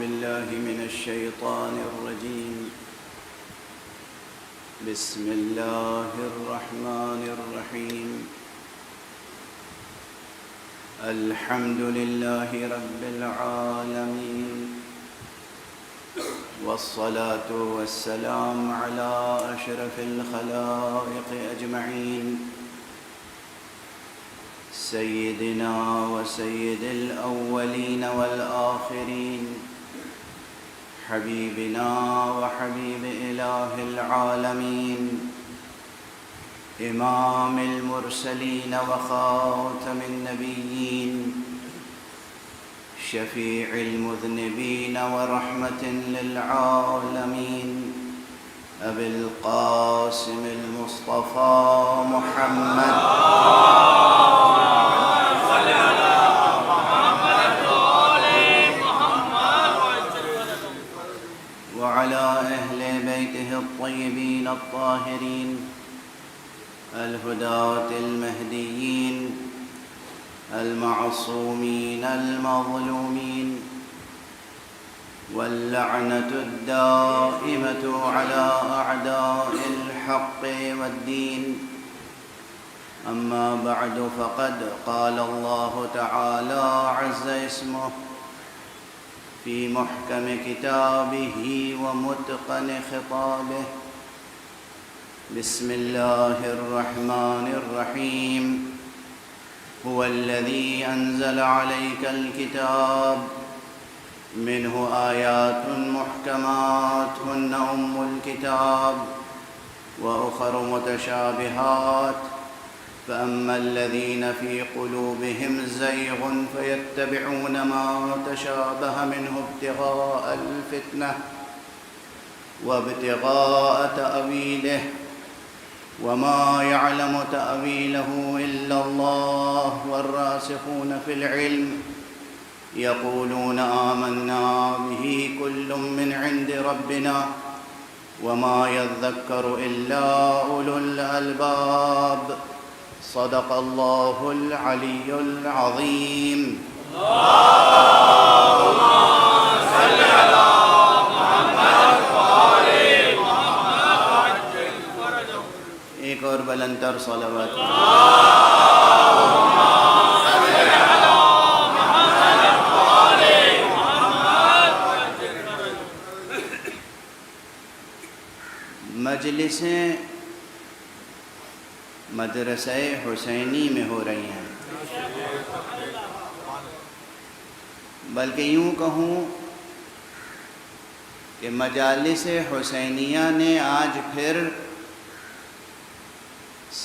بالله من الشيطان الرجيم. بسم الله الرحمن الرحيم. الحمد لله رب العالمين، والصلاة والسلام على أشرف الخلائق أجمعين، سيدنا وسيد الأولين والآخرين، حبيبنا وحبيب إله العالمين، إمام المرسلين وخاتم النبيين، شفيع المذنبين ورحمة للعالمين، أبي القاسم المصطفى محمد وعلى أهل بيته الطيبين الطاهرين الهداة المهديين المعصومين المظلومين، واللعنة الدائمة على أعداء الحق والدين. أما بعد، فقد قال الله تعالى عز اسمه في محكم كتابه ومتقن خطابه. بسم الله الرحمن الرحيم. هو الذي أنزل عليك الكتاب منه آيات محكمات هن أم الكتاب وأخر متشابهات، فأما الذين في قلوبهم زيغ فيتبعون ما تشابه منه ابتغاء الفتنة وابتغاء تأويله، وما يعلم تأويله إلا الله والراسخون في العلم يقولون آمنا به كل من عند ربنا وما يذكر إلا أولو الألباب. صدق الله العلي العظيم. اللهم صل على محمد وآل محمد. ایک اور بلندتر صلوات. اللهم صل على محمد وآل محمد. مجلسیں مدرسہ حسینی میں ہو رہی ہیں، بلکہ یوں کہوں کہ مجالس حسینیہ نے آج پھر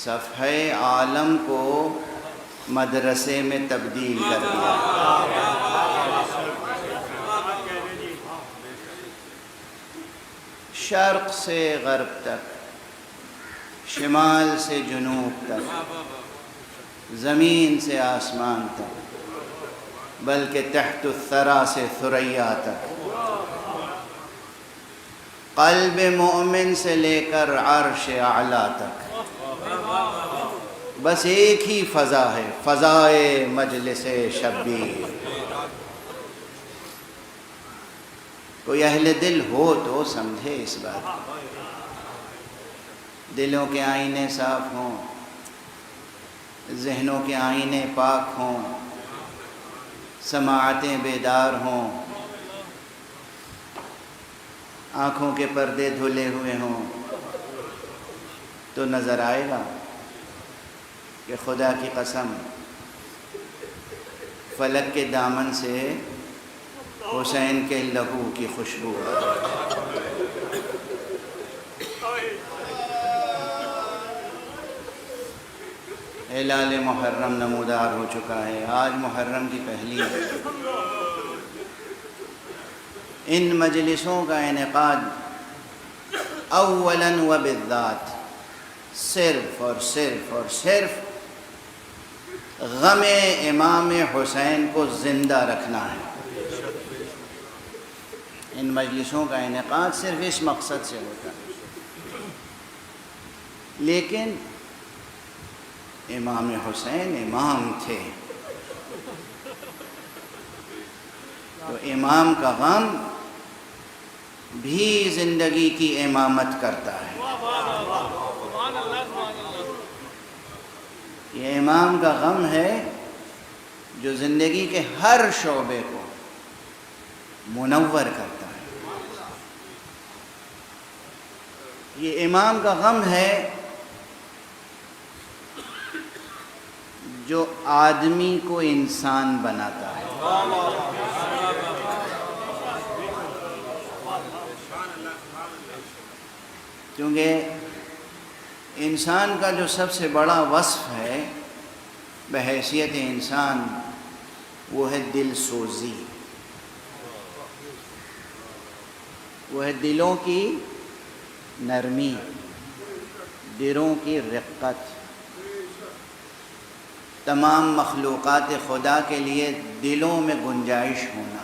صفحہ عالم کو مدرسے میں تبدیل کر دیا. شرق سے غرب تک، شمال سے جنوب تک، زمین سے آسمان تک، بلکہ تحت الثری سے ثریا تک، قلب مومن سے لے کر عرش اعلیٰ تک بس ایک ہی فضا ہے، فضائے مجلس شبیر. کوئی اہل دل ہو تو سمجھے اس بات. دلوں کے آئینے صاف ہوں، ذہنوں کے آئینے پاک ہوں، سماعتیں بیدار ہوں، آنکھوں کے پردے دھلے ہوئے ہوں، تو نظر آئے گا کہ خدا کی قسم فلک کے دامن سے حسین کے لہو کی خوشبو ہے. ہلال محرم نمودار ہو چکا ہے. آج محرم کی پہلی ہے. ان مجلسوں کا انعقاد اولاً و بالذات صرف اور صرف غم امام حسین کو زندہ رکھنا ہے. ان مجلسوں کا انعقاد صرف اس مقصد سے ہوتا ہے. لیکن امام حسین امام تھے، تو امام کا غم بھی زندگی کی امامت کرتا ہے۔ یہ امام کا غم ہے جو زندگی کے ہر شعبے کو منور کرتا ہے۔ یہ امام کا غم ہے جو آدمی کو انسان بناتا ہے۔ کیونکہ انسان کا جو سب سے بڑا وصف ہے بحیثیت انسان وہ ہے دل سوزی، وہ ہے دلوں کی نرمی، دلوں کی رقت۔ تمام مخلوقات خدا کے لیے دلوں میں گنجائش ہونا،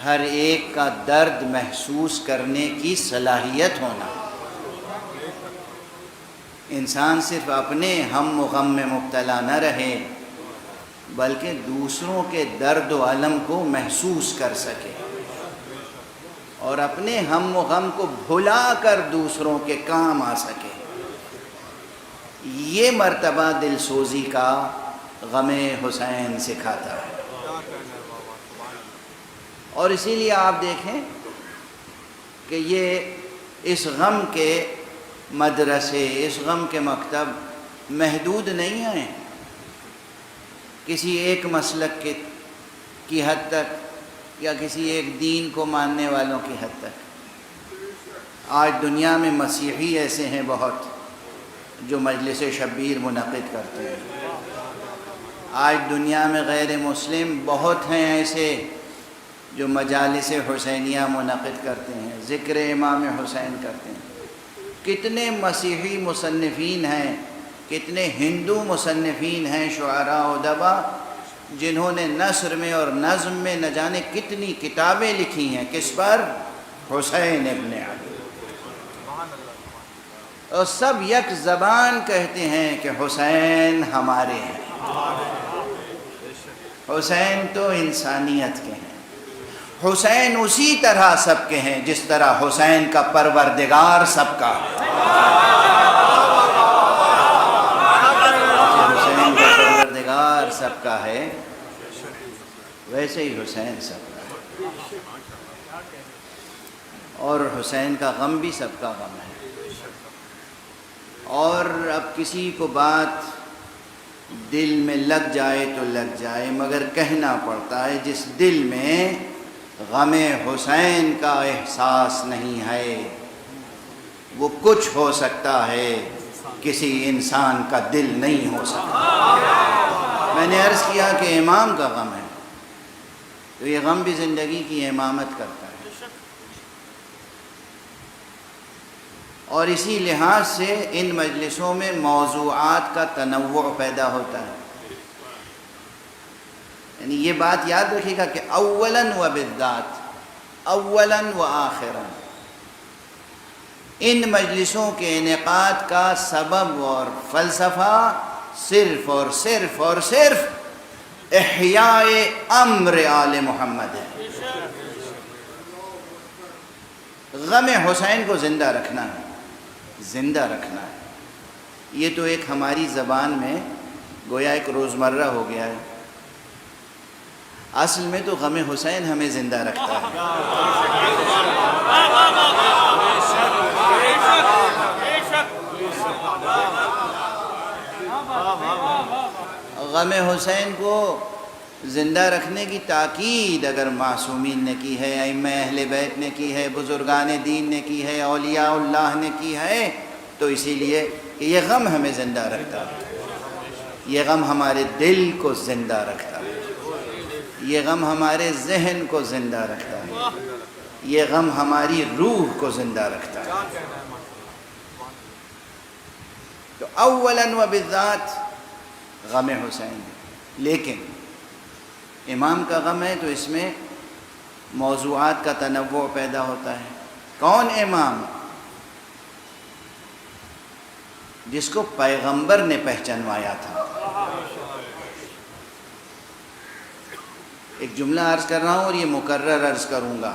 ہر ایک کا درد محسوس کرنے کی صلاحیت ہونا۔ انسان صرف اپنے ہم و غم میں مبتلا نہ رہے بلکہ دوسروں کے درد و الم کو محسوس کر سکے اور اپنے ہم و غم کو بھلا کر دوسروں کے کام آ سکے۔ یہ مرتبہ دل سوزی کا غم حسین سکھاتا ہے۔ اور اسی لیے آپ دیکھیں کہ یہ اس غم کے مدرسے، اس غم کے مکتب محدود نہیں ہیں کسی ایک مسلک کی حد تک یا کسی ایک دین کو ماننے والوں کی حد تک۔ آج دنیا میں مسیحی ایسے ہیں بہت جو مجلس شبیر منعقد کرتے ہیں۔ آج دنیا میں غیر مسلم بہت ہیں ایسے جو مجالس حسینیہ منعقد کرتے ہیں، ذکر امام حسین کرتے ہیں۔ کتنے مسیحی مصنفین ہیں، کتنے ہندو مصنفین ہیں، شعراء و ادبا جنہوں نے نثر میں اور نظم میں نہ جانے کتنی کتابیں لکھی ہیں، کس پر؟ حسین ابن علی۔ اور سب یک زبان کہتے ہیں کہ حسین ہمارے ہیں، حسین تو انسانیت کے ہیں، حسین اسی طرح سب کے ہیں جس طرح حسین کا پروردگار سب کا ہے۔ حسین کا پروردگار سب کا ہے ویسے ہی حسین سب کا ہے، اور حسین کا غم بھی سب کا غم ہے۔ اور اب کسی کو بات دل میں لگ جائے تو لگ جائے، مگر کہنا پڑتا ہے جس دل میں غم حسین کا احساس نہیں ہے وہ کچھ ہو سکتا ہے، کسی انسان کا دل نہیں ہو سکتا۔ میں نے عرض کیا کہ امام کا غم ہے تو یہ غم بھی زندگی کی امامت کرتا ہے، اور اسی لحاظ سے ان مجلسوں میں موضوعات کا تنوع پیدا ہوتا ہے۔ یعنی یہ بات یاد رکھیے گا کہ اولاً و بالذات، اولاً و آخراً، ان مجلسوں کے انعقاد کا سبب اور فلسفہ صرف اور صرف اور صرف احیاء امر آل محمد ہے۔ غم حسین کو زندہ رکھنا ہے، زندہ رکھنا ہے۔ یہ تو ایک ہماری زبان میں گویا ایک روزمرہ ہو گیا ہے، اصل میں تو غم حسین ہمیں زندہ رکھتا ہے۔ غم حسین کو زندہ رکھنے کی تاکید اگر معصومین نے کی ہے، ائمہ اہل بیت نے کی ہے، بزرگان دین نے کی ہے، اولیاء اللہ نے کی ہے، تو اسی لیے کہ یہ غم ہمیں زندہ رکھتا ہے، یہ غم ہمارے دل کو زندہ رکھتا ہے، یہ غم ہمارے ذہن کو زندہ رکھتا ہے، یہ غم ہماری روح کو زندہ رکھتا ہے۔ تو اولاً و بالذات غم حسین، لیکن امام کا غم ہے تو اس میں موضوعات کا تنوع پیدا ہوتا ہے۔ کون امام؟ جس کو پیغمبر نے پہچانوایا تھا، ایک جملہ عرض کر رہا ہوں اور یہ مکرر عرض کروں گا.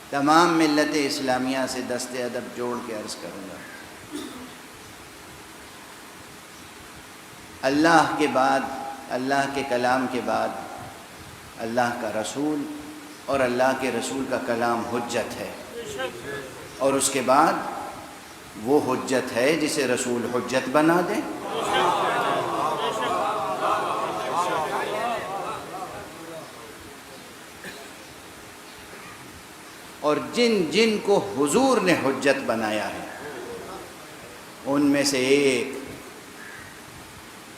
تمام ملت اسلامیہ سے دست ادب جوڑ کے عرض کروں گا. اللہ کے بعد، اللہ کے کلام کے بعد اللہ کا رسول اور اللہ کے رسول کا کلام حجت ہے، اور اس کے بعد وہ حجت ہے جسے رسول حجت بنا دے. اور جن جن کو حضور نے حجت بنایا ہے ان میں سے ایک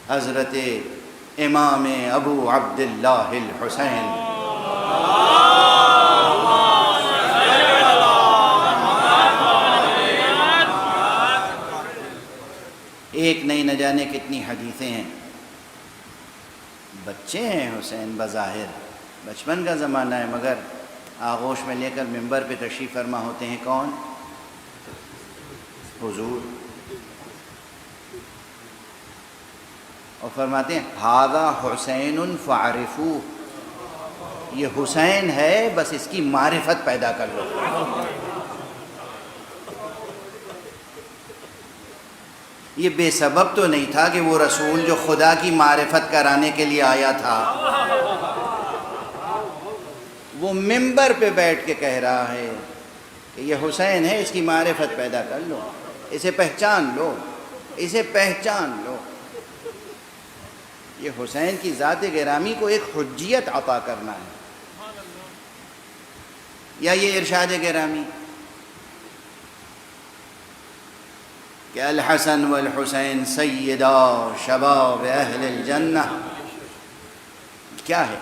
حضرت امام ابو عبداللہ الحسین ایک نہیں نہ جانے کتنی حدیثیں ہیں. بچے ہیں حسین، بظاہر بچپن کا زمانہ ہے، مگر آغوش میں لے کر منبر پہ تشریف فرما ہوتے ہیں کون؟ حضور. اور فرماتے ہیں ھذا حسین فاعرفوہ، یہ حسین ہے، بس اس کی معرفت پیدا کر لو. یہ بے سبب تو نہیں تھا کہ وہ رسول جو خدا کی معرفت کرانے کے لیے آیا تھا وہ منبر پہ بیٹھ کے کہہ رہا ہے کہ یہ حسین ہے، اس کی معرفت پیدا کر لو، اسے پہچان لو، اسے پہچان لو. یہ حسین کی ذات گرامی کو ایک حجیت عطا کرنا ہے، یا یہ ارشاد گرامی کہ الحسن والحسین سیدا شباب اہل الجنہ. کیا ہے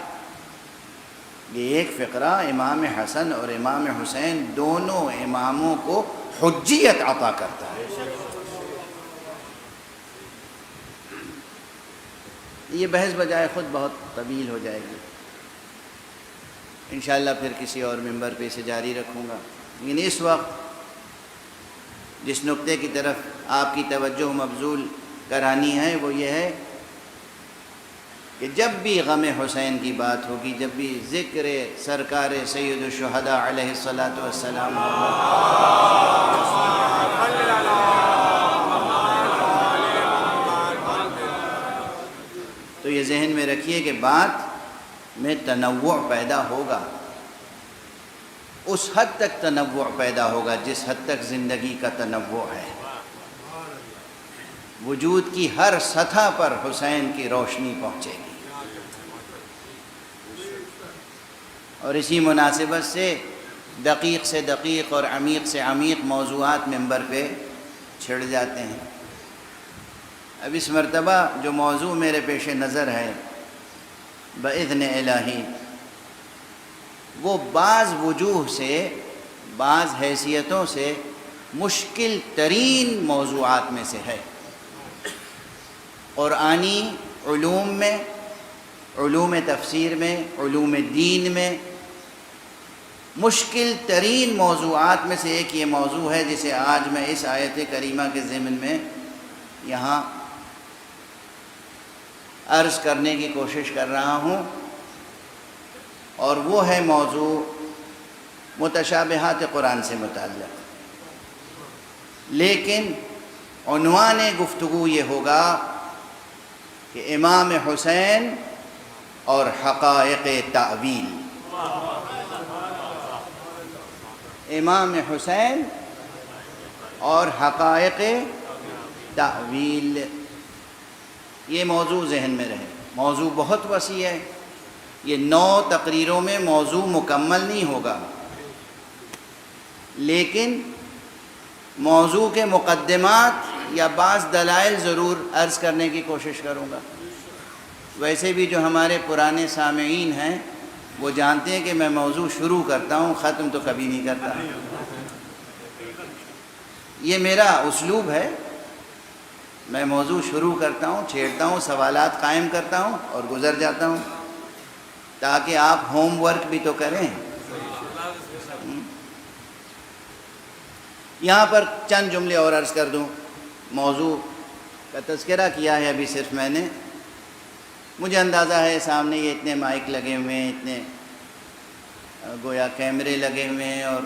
یہ؟ ایک فقرہ امام حسن اور امام حسین دونوں اماموں کو حجیت عطا کرتا ہے. یہ بحث بجائے خود بہت طویل ہو جائے گی، انشاءاللہ پھر کسی اور منبر پہ اسے جاری رکھوں گا. لیکن اس وقت جس نقطے کی طرف آپ کی توجہ مبذول کرانی ہے وہ یہ ہے کہ جب بھی غم حسین کی بات ہوگی، جب بھی ذکر سرکار سید الشہداء علیہ الصلاۃ والسلام تو یہ ذہن میں رکھیے کہ بات میں تنوع پیدا ہوگا. اس حد تک تنوع پیدا ہوگا جس حد تک زندگی کا تنوع ہے. وجود کی ہر سطح پر حسین کی روشنی پہنچے گی. اور اسی مناسبت سے دقیق سے دقیق اور عمیق سے عمیق موضوعات منبر پہ چھڑ جاتے ہیں. اب اس مرتبہ جو موضوع میرے پیش نظر ہے بإذن الہی، وہ بعض وجوہ سے، بعض حیثیتوں سے مشکل ترین موضوعات میں سے ہے. قرآنی علوم میں، علوم تفسیر میں، علوم دین میں مشکل ترین موضوعات میں سے ایک یہ موضوع ہے جسے آج میں اس آیت کریمہ کے ضمن میں یہاں عرض کرنے کی کوشش کر رہا ہوں، اور وہ ہے موضوع متشابہات قرآن سے متعلق. لیکن عنوان گفتگو یہ ہوگا کہ امام حسین اور حقائق تأویل. امام حسین اور حقائق تأویل، یہ موضوع ذہن میں رہے. موضوع بہت وسیع ہے، یہ 9 تقریروں میں موضوع مکمل نہیں ہوگا، لیکن موضوع کے مقدمات یا بعض دلائل ضرور عرض کرنے کی کوشش کروں گا. ویسے بھی جو ہمارے پرانے سامعین ہیں وہ جانتے ہیں کہ میں موضوع شروع کرتا ہوں، ختم تو کبھی نہیں کرتا. یہ میرا اسلوب ہے، میں موضوع شروع کرتا ہوں، چھیڑتا ہوں، سوالات قائم کرتا ہوں اور گزر جاتا ہوں، تاکہ آپ ہوم ورک بھی تو کریں. یہاں پر چند جملے اور عرض کر دوں. موضوع کا تذکرہ کیا ہے ابھی صرف میں نے، مجھے اندازہ ہے سامنے یہ اتنے مائک لگے ہوئے ہیں، اتنے گویا کیمرے لگے ہوئے ہیں، اور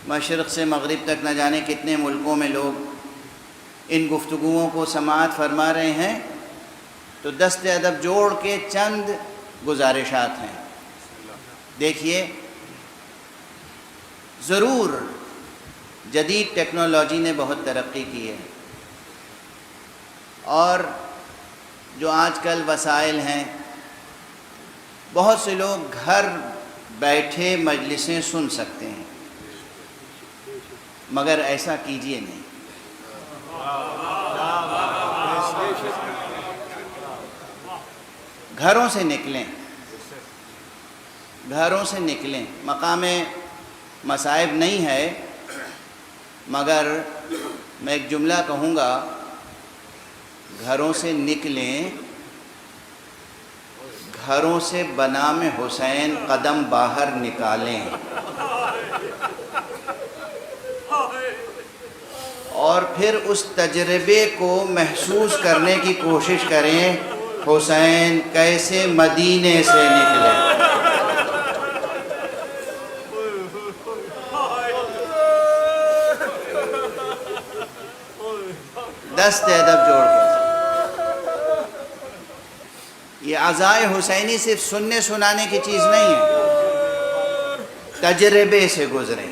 مشرق سے مغرب تک نہ جانے کتنے ملکوں میں لوگ ان گفتگوؤں کو سماعت فرما رہے ہیں۔ تو دست ادب جوڑ کے چند گزارشات ہیں۔ دیکھیے، ضرور جدید ٹیکنالوجی نے بہت ترقی کی ہے، اور جو آج کل وسائل ہیں، بہت سے لوگ گھر بیٹھے مجلسیں سن سکتے ہیں، مگر ایسا کیجیے نہیں۔ گھروں سے نکلیں، گھروں سے نکلیں۔ مقام مصائب نہیں ہے، مگر میں ایک جملہ کہوں گا، گھروں سے نکلیں، گھروں سے بنام حسین قدم باہر نکالیں، اور پھر اس تجربے کو محسوس کرنے کی کوشش کریں، حسین کیسے مدینے سے نکلے۔ دست ادب جوڑ کے۔ یہ عزائے حسینی صرف سننے سنانے کی چیز نہیں ہے، تجربے سے گزریں،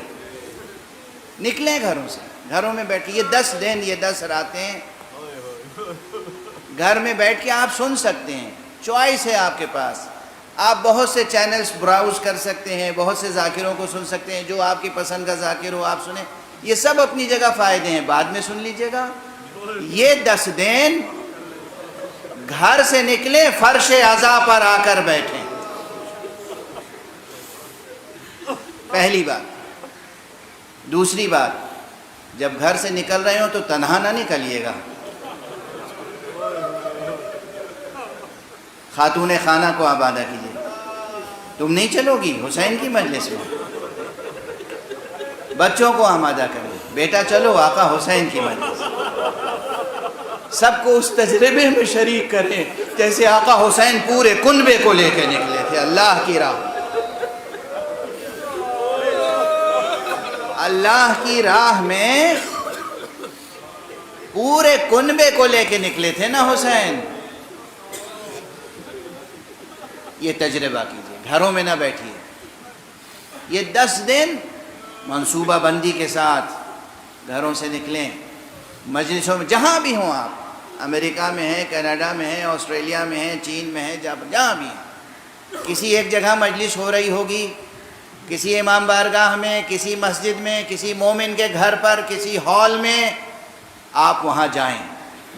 نکلیں گھروں سے، گھروں میں بیٹھیں۔ یہ 10 دن، یہ 10 راتیں گھر میں بیٹھ کے آپ سن سکتے ہیں، چوائس ہے آپ کے پاس۔ آپ بہت سے چینلز براؤز کر سکتے ہیں، بہت سے ذاکروں کو سن سکتے ہیں، جو آپ کی پسند کا ذاکر ہو آپ سنیں، یہ سب اپنی جگہ فائدے ہیں، بعد میں سن لیجئے گا۔ یہ 10 دن گھر سے نکلیں، فرش عزا پر آ کر بیٹھیں، پہلی بات۔ دوسری بات، جب گھر سے نکل رہے ہوں تو تنہا نہ نکلیے گا۔ خاتون خانہ کو آبادہ کیجیے، تم نہیں چلو گی حسین کی مجلس میں، بچوں کو آمادہ کریں، بیٹا چلو آقا حسین کی مجلس، سب کو اس تجربے میں شریک کریں جیسے آقا حسین پورے کنبے کو لے کے نکلے تھے اللہ کی راہ۔ اللہ کی راہ میں پورے کنبے کو لے کے نکلے تھے نا حسین۔ یہ تجربہ کیجئے، گھروں میں نہ بیٹھیے۔ یہ 10 دن منصوبہ بندی کے ساتھ گھروں سے نکلیں، مجلسوں میں جہاں بھی ہوں آپ، امریکہ میں ہیں، کینیڈا میں ہیں، آسٹریلیا میں ہیں، چین میں ہیں، جہاں بھی ہیں، کسی ایک جگہ مجلس ہو رہی ہوگی، کسی امام بارگاہ میں، کسی مسجد میں، کسی مومن کے گھر پر، کسی ہال میں، آپ وہاں جائیں،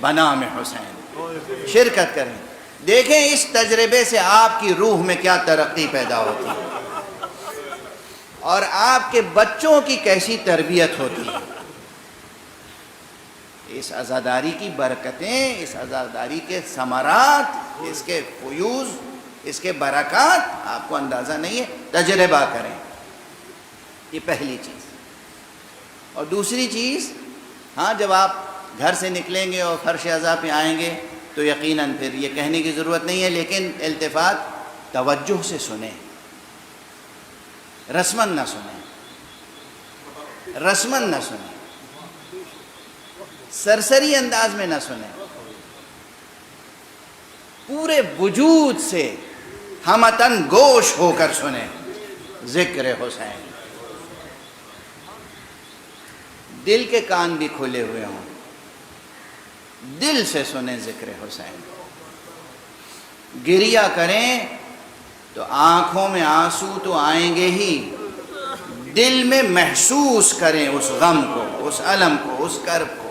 بنام حسین شرکت کریں، دیکھیں اس تجربے سے آپ کی روح میں کیا ترقی پیدا ہوتی ہے، اور آپ کے بچوں کی کیسی تربیت ہوتی ہے۔ اس عزاداری کی برکتیں، اس عزاداری کے ثمرات، اس کے فیوز، اس کے برکات آپ کو اندازہ نہیں ہے، تجربہ کریں، یہ پہلی چیز۔ اور دوسری چیز، ہاں جب آپ گھر سے نکلیں گے اور فرش عزا پہ آئیں گے تو یقیناً پھر یہ کہنے کی ضرورت نہیں ہے، لیکن التفات توجہ سے سنیں، رسماً نہ سنیں، رسماً نہ سنیں، سرسری انداز میں نہ سنیں، پورے وجود سے ہمتن گوش ہو کر سنیں ذکر حسین، دل کے کان بھی کھلے ہوئے ہوں، دل سے سنیں ذکر حسین، گریہ کریں تو آنکھوں میں آنسو تو آئیں گے ہی، دل میں محسوس کریں اس غم کو، اس الم کو، اس کرب کو۔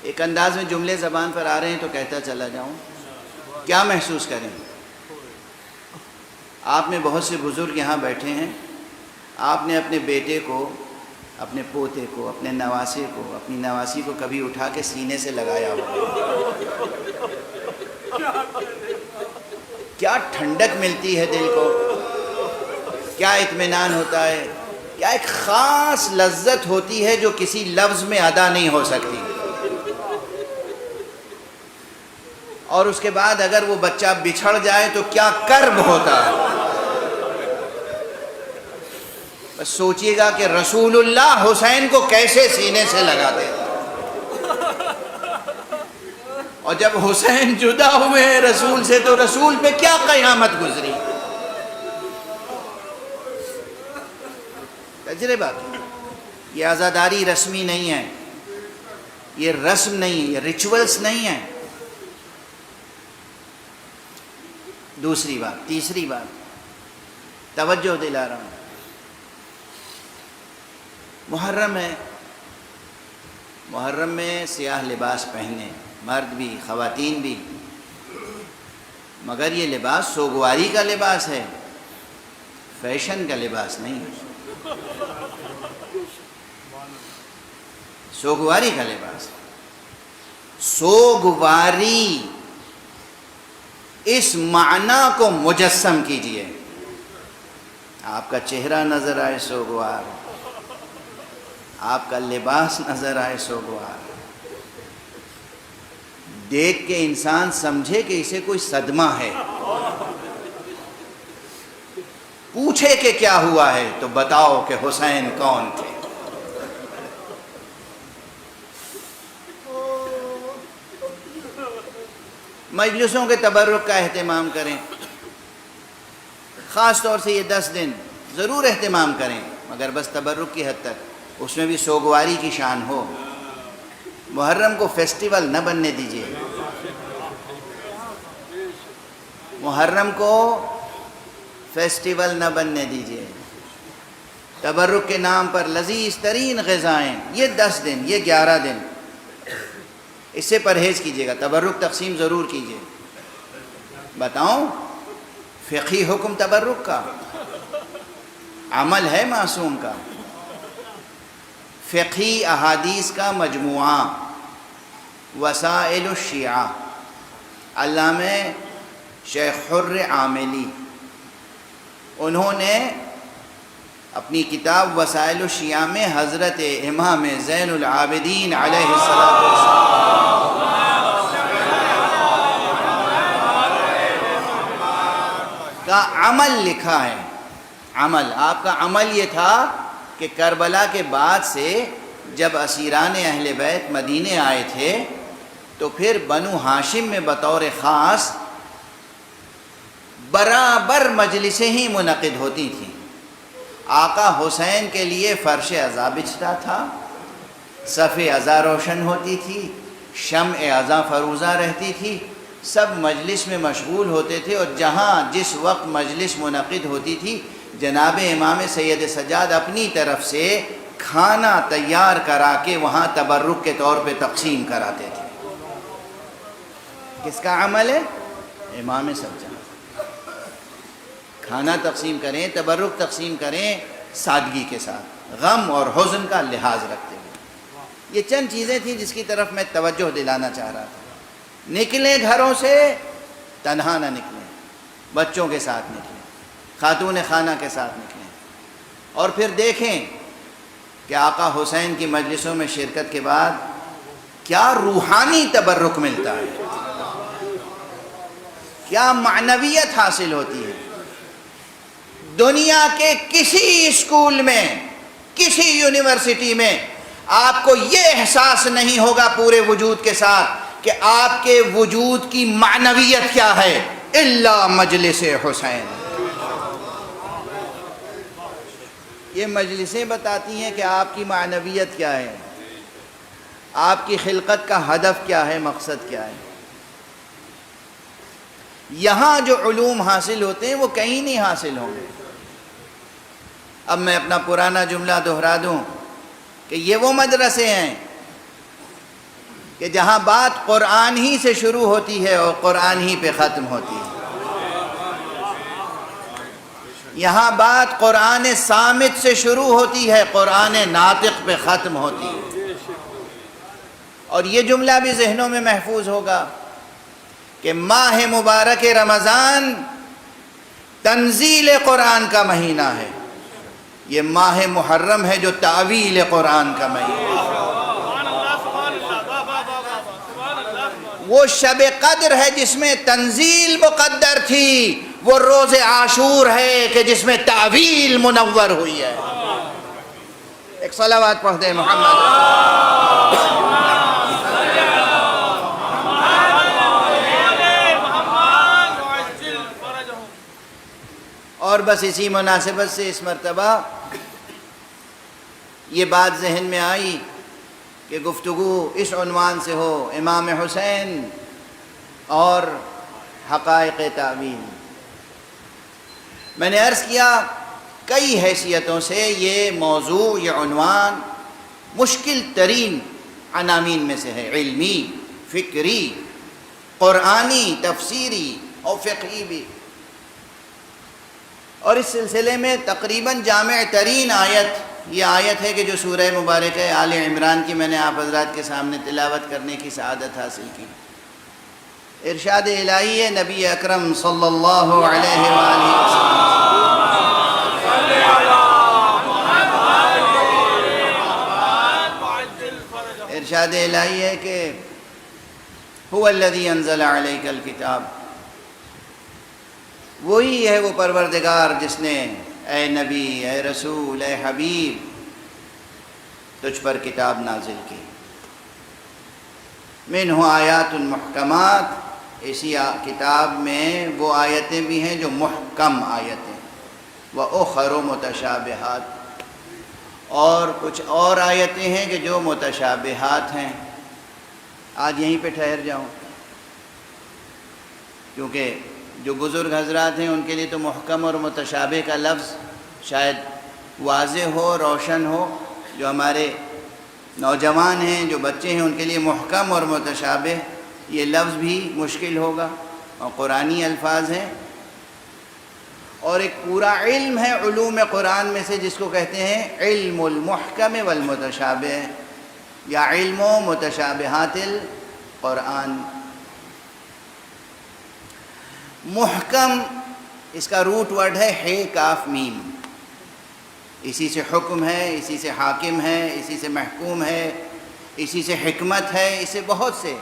ایک انداز میں جملے زبان پر آ رہے ہیں تو کہتا چلا جاؤں، کیا محسوس کریں؟ آپ میں بہت سے بزرگ یہاں بیٹھے ہیں، آپ نے اپنے بیٹے کو، اپنے پوتے کو، اپنے نواسے کو، اپنی نواسی کو کبھی اٹھا کے سینے سے لگایا ہو، کیا ٹھنڈک ملتی ہے دل کو، کیا اطمینان ہوتا ہے، کیا ایک خاص لذت ہوتی ہے جو کسی لفظ میں ادا نہیں ہو سکتی. اور اس کے بعد اگر وہ بچہ بچھڑ جائے تو کیا کرب ہوتا ہے. بس سوچئے گا کہ رسول اللہ حسین کو کیسے سینے سے لگاتے تھے. اور جب حسین جدا ہوئے ہیں رسول سے تو رسول پہ کیا قیامت گزری. تجربہ. یہ عزاداری رسمی نہیں ہے، یہ رسم نہیں ہے، یہ ریچولز نہیں ہے. دوسری بات، تیسری بات توجہ دلا رہا ہوں. محرم ہے، محرم میں سیاہ لباس پہنے، مرد بھی خواتین بھی، مگر یہ لباس سوگواری کا لباس ہے، فیشن کا لباس نہیں ہے. سوگواری کا لباس. سوگواری اس معنی کو مجسم کیجئے. آپ کا چہرہ نظر آئے سوگوار، آپ کا لباس نظر آئے سوگوار، دیکھ کے انسان سمجھے کہ اسے کوئی صدمہ ہے. پوچھے کہ کیا ہوا ہے تو بتاؤ کہ حسین کون تھے. مجلسوں کے تبرک کا اہتمام کریں، خاص طور سے یہ 10 دن ضرور اہتمام کریں، مگر بس تبرک کی حد تک. اس میں بھی سوگواری کی شان ہو. محرم کو فیسٹیول نہ بننے دیجیے. محرم کو فیسٹیول نہ بننے دیجیے. تبرک کے نام پر لذیذ ترین غذائیں، یہ 10 دن، یہ 11 دن، اس سے پرہیز کیجیے گا. تبرک تقسیم ضرور کیجیے. بتاؤں فقہی حکم تبرک کا عمل ہے معصوم کا. فقہی احادیث کا مجموعہ وسائل الشیعہ، علامہ شیخ حر عاملی، انہوں نے اپنی کتاب وسائل الشیعہ میں حضرت امام زین العابدین علیہ السلام کا عمل لکھا ہے. عمل، آپ کا عمل یہ تھا کہ کربلا کے بعد سے جب اسیران اہل بیت مدینے آئے تھے تو پھر بنو ہاشم میں بطور خاص برابر مجلسیں ہی منعقد ہوتی تھیں. آقا حسین کے لیے فرش عزا بچھتا تھا، صف عزا روشن ہوتی تھی، شمع عزا فروزہ رہتی تھی، سب مجلس میں مشغول ہوتے تھے. اور جہاں جس وقت مجلس منعقد ہوتی تھی جناب امام سید سجاد اپنی طرف سے کھانا تیار کرا کے وہاں تبرک کے طور پہ تقسیم کراتے تھے. کس کا عمل ہے؟ امام سجاد. کھانا تقسیم کریں، تبرک تقسیم کریں سادگی کے ساتھ، غم اور حزن کا لحاظ رکھتے ہوئے. یہ چند چیزیں تھیں جس کی طرف میں توجہ دلانا چاہ رہا تھا. نکلیں گھروں سے تنہا نہ نکلیں، بچوں کے ساتھ نکلیں، خاتون خانہ کے ساتھ نکلیں، اور پھر دیکھیں کہ آقا حسین کی مجلسوں میں شرکت کے بعد کیا روحانی تبرک ملتا ہے، کیا معنویت حاصل ہوتی ہے. دنیا کے کسی اسکول میں، کسی یونیورسٹی میں آپ کو یہ احساس نہیں ہوگا پورے وجود کے ساتھ کہ آپ کے وجود کی معنویت کیا ہے الا مجلس حسین. یہ مجلسیں بتاتی ہیں کہ آپ کی معنویت کیا ہے، آپ کی خلقت کا ہدف کیا ہے، مقصد کیا ہے. یہاں جو علوم حاصل ہوتے ہیں وہ کہیں نہیں حاصل ہوں گے. اب میں اپنا پرانا جملہ دہرا دوں کہ یہ وہ مدرسے ہیں کہ جہاں بات قرآن ہی سے شروع ہوتی ہے اور قرآن ہی پہ ختم ہوتی ہے. یہاں بات قرآن صامت سے شروع ہوتی ہے، قرآن ناطق پہ ختم ہوتی ہے. اور یہ جملہ بھی ذہنوں میں محفوظ ہوگا کہ ماہ مبارک رمضان تنزیل قرآن کا مہینہ ہے. یہ ماہ محرم ہے جو تعویل قرآن کا مہینہ ہے، وہ شب قدر ہے جس میں تنزیل مقدر تھی، وہ روز عاشور ہے کہ جس میں تعویل منور ہوئی ہے۔ ایک صلوات پڑھ دیں محمد۔ اور بس اسی مناسبت سے اس مرتبہ یہ بات ذہن میں آئی کہ گفتگو اس عنوان سے ہو، امام حسین اور حقائق تعویل۔ میں نے عرض کیا کئی حیثیتوں سے یہ موضوع، یہ عنوان مشکل ترین عناوین میں سے ہے، علمی، فکری، قرآنی، تفسیری اور فقہی بھی۔ اور اس سلسلے میں تقریباً جامع ترین آیت یہ آیت ہے کہ جو سورہ مبارکہ آل عمران کی میں نے آپ حضرات کے سامنے تلاوت کرنے کی سعادت حاصل کی۔ ارشاد الہی ہے نبی اکرم صلی اللہ علیہ وآلہ وسلم، ارشاد الہی ہے کہ هو الذی انزل علیک الکتاب، وہی ہے وہ پروردگار جس نے اے نبی، اے رسول، اے حبیب تجھ پر کتاب نازل کی۔ منہ آیات محکمات، اسی کتاب میں وہ آیتیں بھی ہیں جو محکم آیتیں، وَأُخَرُ مُتَشَابِهَاتِ، اور کچھ اور آیتیں ہیں کہ جو متشابہات ہیں۔ آج یہیں پہ ٹھہر جاؤں کیونکہ جو بزرگ حضرات ہیں ان کے لیے تو محکم اور متشابہ کا لفظ شاید واضح ہو، روشن ہو، جو ہمارے نوجوان ہیں، جو بچے ہیں، ان کے لیے محکم اور متشابہ یہ لفظ بھی مشکل ہوگا، اور قرآنی الفاظ ہیں، اور ایک پورا علم ہے علوم قرآن میں سے جس کو کہتے ہیں علم المحکم والمتشابہ یا علم متشابہات القرآن۔ محکم اس کا روٹ ورڈ ہے کاف میم، اسی سے حکم ہے، اسی سے حاکم ہے، اسی سے محکوم ہے، اسی سے حکمت ہے، اسے بہت سے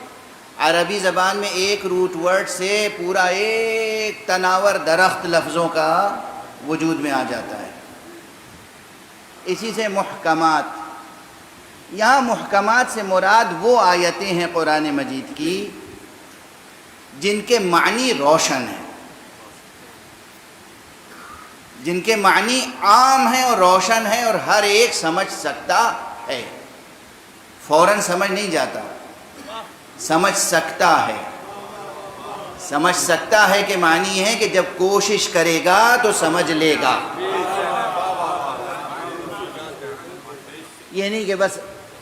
عربی زبان میں ایک روٹ ورڈ سے پورا ایک تناور درخت لفظوں کا وجود میں آ جاتا ہے۔ اسی سے محکمات، یہاں محکمات سے مراد وہ آیتیں ہیں قرآن مجید کی جن کے معنی روشن ہیں، جن کے معنی عام ہیں اور روشن ہیں اور ہر ایک سمجھ سکتا ہے، فوراً سمجھ نہیں جاتا، سمجھ سکتا ہے۔ سمجھ سکتا ہے کہ معنی ہے کہ جب کوشش کرے گا تو سمجھ لے گا، یہ نہیں کہ بس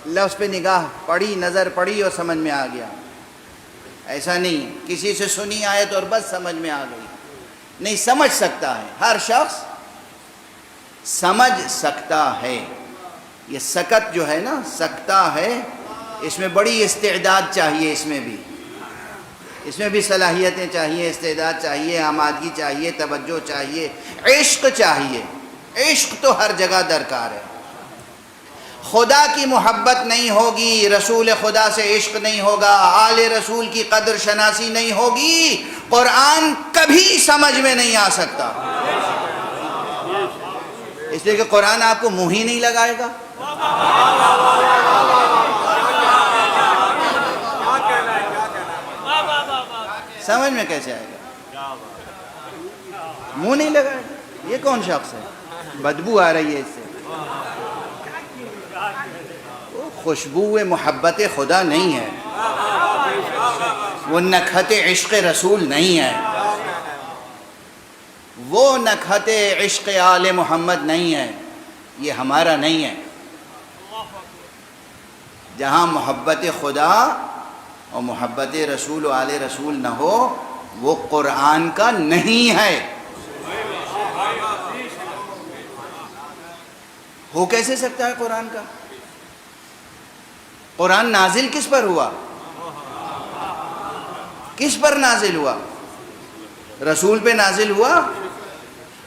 لفظ پہ نگاہ پڑی، نظر پڑی اور سمجھ میں آ گیا، ایسا نہیں کسی سے سنی آیت اور بس سمجھ میں آ گئی، نہیں، سمجھ سکتا ہے، ہر شخص سمجھ سکتا ہے۔ یہ سکت جو ہے نا، سکتا ہے، اس میں بڑی استعداد چاہیے، اس میں بھی صلاحیتیں چاہیے، استعداد چاہیے، آمادگی چاہیے، توجہ چاہیے، عشق چاہیے، عشق تو ہر جگہ درکار ہے۔ خدا کی محبت نہیں ہوگی، رسول خدا سے عشق نہیں ہوگا، آل رسول کی قدر شناسی نہیں ہوگی، قرآن کبھی سمجھ میں نہیں آ سکتا، اس لیے کہ قرآن آپ کو منہ ہی نہیں لگائے گا۔ سمجھ میں کیسے آئے گا؟ منہ نہیں لگائے گا۔ یہ کون شخص ہے؟ بدبو آ رہی ہے اس سے، خوشبو محبت خدا نہیں ہے، وہ نکہت عشق رسول نہیں ہے، وہ نکہت عشق آل محمد نہیں ہے، یہ ہمارا نہیں ہے۔ جہاں محبت خدا اور محبت رسول و آل رسول نہ ہو وہ قرآن کا نہیں ہے۔ ہو کیسے سکتا ہے قرآن کا؟ قرآن نازل کس پر ہوا؟ کس پر نازل ہوا؟ رسول پہ نازل ہوا؟